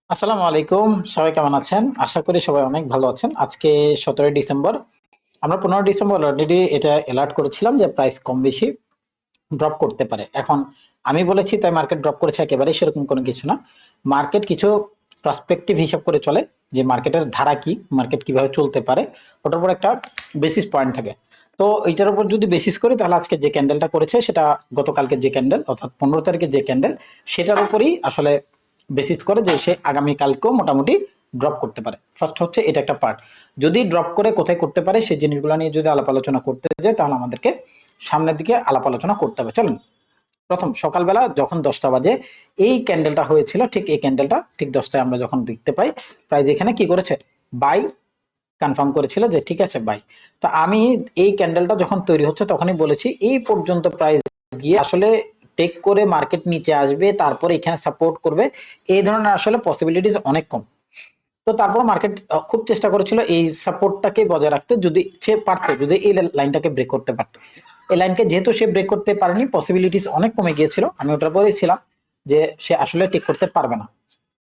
আসসালামু আলাইকুম। সবাই কেমন আছেন? আশা করি সবাই অনেক ভালো আছেন। আজকে ১৭ই ডিসেম্বর। আমরা ১৫ ডিসেম্বর অলরেডি এটা এলার্ট করেছিলাম যে প্রাইস কম বেশি ড্রপ করতে পারে। এখন আমি বলেছি তাই মার্কেট ড্রপ করেছে একেবারেই সেরকম কোনো কিছু না। মার্কেট কিছু পার্সপেক্টিভ হিসাব করে চলে যে মার্কেটের ধারা কি, মার্কেট কিভাবে চলতে পারে, ওটার উপর একটা বেসিস পয়েন্ট থাকে। তো এইটার উপর যদি বেসিস করি তাহলে আজকে যে ক্যান্ডেলটা করেছে সেটা গতকালকের যে ক্যান্ডেল অর্থাৎ ১৫ তারিখের যে ক্যান্ডেল সেটার উপরই আসলে বেসিস করে যে সে আগামীকালকেও মোটামুটি ড্রপ করতে পারে। ফার্স্ট হচ্ছে এটা একটা পার্ট। যদি ড্রপ করে কোথায় করতে পারে সেই জিনিসগুলো নিয়ে যদি আলাপ আলোচনা করতে যাই তাহলে আমাদেরকে সামনের দিকে আলাপ আলোচনা করতে হবে। চলুন প্রথম সকালবেলা যখন ১০টা বাজে এই ক্যান্ডেলটা হয়েছিল, ঠিক এই ক্যান্ডেলটা ঠিক ১০টায় আমরা যখন দেখতে পাই প্রাইস এখানে কি করেছে, বাই কনফার্ম করেছিল যে ঠিক আছে বাই। তো আমি এই ক্যান্ডেলটা যখন তৈরি হচ্ছে তখনই বলেছি এই পর্যন্ত প্রাইস গিয়ে আসলে টেক করে মার্কেট নিচে আসবে, তারপরে এখানে সাপোর্ট করবে, এই ধরনের আসলে পসিবিলিটিস অনেক কম। তো তারপর মার্কেট খুব চেষ্টা করেছিল এই সাপোর্টটাকে বজায় রাখতে, যদি সে পারতো, যদি এই লাইনটাকে ব্রেক করতে পারতো। এই লাইনকে যেহেতু সে ব্রেক করতে পারেনি, পসিবিলিটিস অনেক কমে গিয়েছিল, আমি ওটার পরেই ছিলাম যে সে আসলে টেক করতে পারবে না।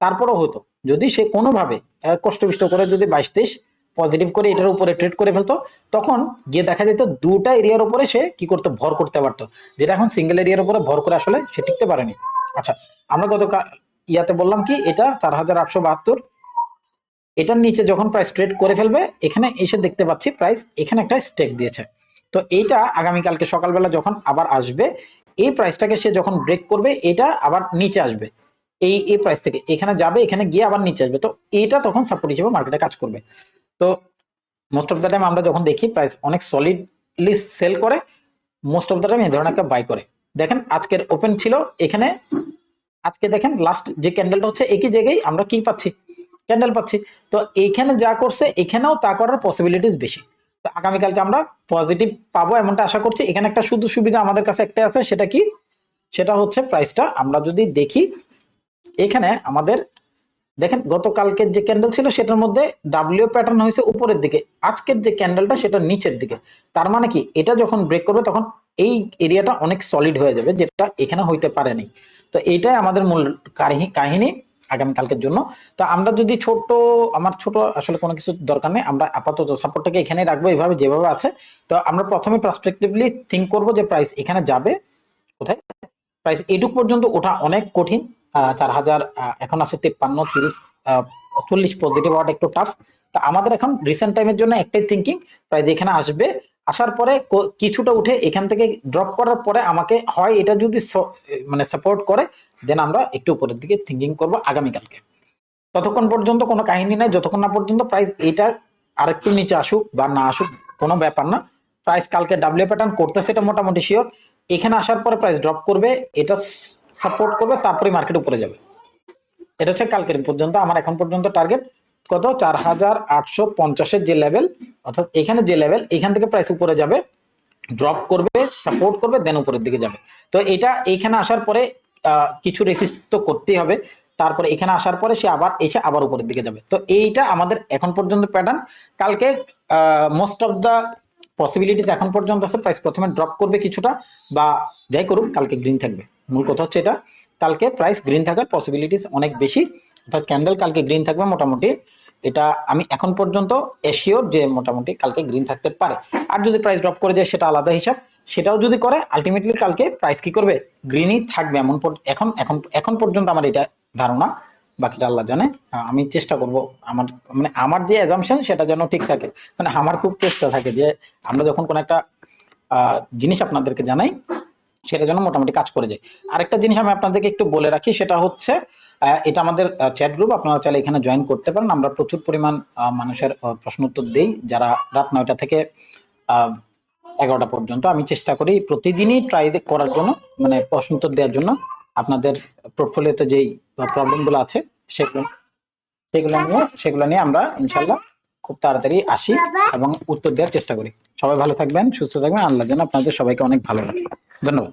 তারপরও হতো যদি সে কোনোভাবে কষ্ট করে যদি ২২-২৩ পজিটিভ করে এটার উপরে ট্রেড করে ফেলতো, তখন গিয়ে দেখা যেত দুটা এরিয়ার উপরে সে কি করতে ভর করতে পারতো, যেটা এখন সিঙ্গেল এরিয়ার উপরে ভর করে আসলে সে টিকতে পারেনি। আচ্ছা, আমরা গত ইয়াতে বললাম কি এটা ৪,৮৭২, এটার নিচে যখন প্রাইস ট্রেড করে ফেলবে এখানে এসে দেখতে পাচ্ছি প্রাইস এখানে একটা স্টেক দিয়েছে। তো এইটা আগামীকালকে সকালবেলা যখন আবার আসবে এই প্রাইসটাকে সে যখন ব্রেক করবে এটা আবার নিচে আসবে, এই প্রাইস থেকে এখানে যাবে, এখানে গিয়ে আবার নিচে আসবে। তো এইটা তখন সাপোর্ট হিসেবে মার্কেটে কাজ করবে। তো মোস্ট অফ দ্য টাইম আমরা যখন দেখি প্রাইস অনেক সলিডলি সেল করে, মোস্ট অফ দ্য টাইম এই ধরনের একটা বাই করে। দেখেন আজকের ওপেন ছিল এখানে, আজকে দেখেন লাস্ট যে ক্যান্ডেলটা হচ্ছে একই জায়গায় আমরা কি পাচ্ছি, ক্যান্ডেল পাচ্ছি। তো এইখানে যা করছে এখানেও তা করার পসিবিলিটিস বেশি। তো আগামীকালকে আমরা পজিটিভ পাবো এমনটা আশা করছি। এখানে একটা শুধু সুবিধা আমাদের কাছে একটা আছে, সেটা কি, সেটা হচ্ছে প্রাইসটা আমরা যদি দেখি এখানে আমাদের দেখেন গতকালকের যে ক্যান্ডেল ছিল সেটার মধ্যে ডাব্লিউ প্যাটার্ন হয়েছে উপরের দিকে, আজকের যে ক্যান্ডেলটা সেটা নিচের দিকে। তার মানে কি এটা যখন ব্রেক করবে তখন এই এরিয়াটা অনেক সলিড হয়ে যাবে, যেটা এখানে হইতে পারেনি। তো এইটাই আমাদের মূল কাহিনী আগামীকালকের জন্য। তো আমরা যদি আমার ছোট আসলে কোনো কিছু দরকার নেই, আমরা আপাতত সাপোর্টটাকে এখানে রাখবো এইভাবে যেভাবে আছে। তো আমরা প্রথমে পার্সপেক্টিভলি থিঙ্ক করবো যে প্রাইস এখানে যাবে কোথায়, প্রাইস এটুক পর্যন্ত ওঠা অনেক কঠিন। ৪,০০০ এখন আছে ৫৩, ৩০, ৪০ পজিটিভ হওয়াটা একটু টাফ। তা আমাদের এখন রিসেন্ট টাইমের জন্য একটাই থিঙ্কিং, প্রাইস এখানে আসবে, আসার পরে কিছুটা উঠে এখান থেকে ড্রপ করার পরে আমাকে হয় এটা যদি মানে সাপোর্ট করে দেন আমরা একটু উপরের দিকে থিঙ্কিং করব আগামীকালকে। ততক্ষণ পর্যন্ত কোনো কাহিনী নাই, যতক্ষণ না পর্যন্ত প্রাইস এটা আরেকটু নিচে আসুক বা না আসুক কোনো ব্যাপার না। প্রাইস কালকে ডাব্লিউ প্যাটার্ন করতেছে এটা মোটামুটি শিওর। এখানে আসার পরে প্রাইস ড্রপ করবে, এটা সাপোর্ট করবে, তারপরে মার্কেট উপরে যাবে। এটা হচ্ছে কালকের পর্যন্ত আমার এখন পর্যন্ত টার্গেট কত, ৪,৮৫০-এর যে লেভেল, অর্থাৎ এখানে যে লেভেল, এখান থেকে প্রাইস উপরে যাবে, ড্রপ করবে, সাপোর্ট করবে, দেন উপরের দিকে যাবে। তো এটা এইখানে আসার পরে কিছু রেসিস্ট তো করতেই হবে, তারপরে এখানে আসার পরে সে আবার এসে আবার উপরের দিকে যাবে। তো এইটা আমাদের এখন পর্যন্ত প্যাটার্ন। কালকে মোস্ট অফ দা পসিবিলিটিস এখন পর্যন্ত আছে প্রাইস প্রথমে ড্রপ করবে কিছুটা, বা যাই করুক কালকে গ্রিন থাকবে। মূল কথা হচ্ছে এটা, কালকে প্রাইস গ্রিন থাকার পসিবিলিটিস অনেক বেশি, অর্থাৎ ক্যান্ডেল কালকে গ্রিন থাকবে মোটামুটি। এটা আমি এখন পর্যন্ত এশিওর যে মোটামুটি কালকে গ্রিন থাকতে পারে। আর যদি প্রাইস ড্রপ করে যায় সেটা আলাদা হিসাব, সেটাও যদি করে আলটিমেটলি কালকে প্রাইস কি করবে, গ্রিনই থাকবে এমন এখন এখন এখন পর্যন্ত আমার এটা ধারণা, বাকিটা আল্লাহ জানে। আমি চেষ্টা করব আমার মানে আমার যে অ্যাজাম্পশন সেটা যেন ঠিক থাকে, মানে আমার খুব চেষ্টা থাকে যে আমরা যখন কোনো একটা জিনিস আপনাদেরকে জানাই সেটা যেন মোটামুটি কাজ করে যায়। আরেকটা জিনিস আমি আপনাদেরকে একটু বলে রাখি, সেটা হচ্ছে এটা আমাদের চ্যাট গ্রুপ, আপনারা চাইলে এখানে জয়েন করতে পারেন। আমরা প্রচুর পরিমাণ মানুষের প্রশ্ন উত্তর দেই, যারা রাত ৯টা থেকে ১১টা পর্যন্ত। আমি চেষ্টা করি প্রতিদিনই ট্রাই করার জন্য, মানে প্রশ্ন উত্তর দেওয়ার জন্য। আপনাদের পোর্টফোলিওতে যেই প্রবলেমগুলো আছে সেগুলো সেগুলো নিয়ে আমরা ইনশাল্লাহ খুব তাড়াতাড়ি আসি এবং উত্তর দেওয়ার চেষ্টা করি। সবাই ভালো থাকবেন, সুস্থ থাকবেন, আল্লাহ যেন আপনাদের সবাইকে অনেক ভালো রাখে। ধন্যবাদ।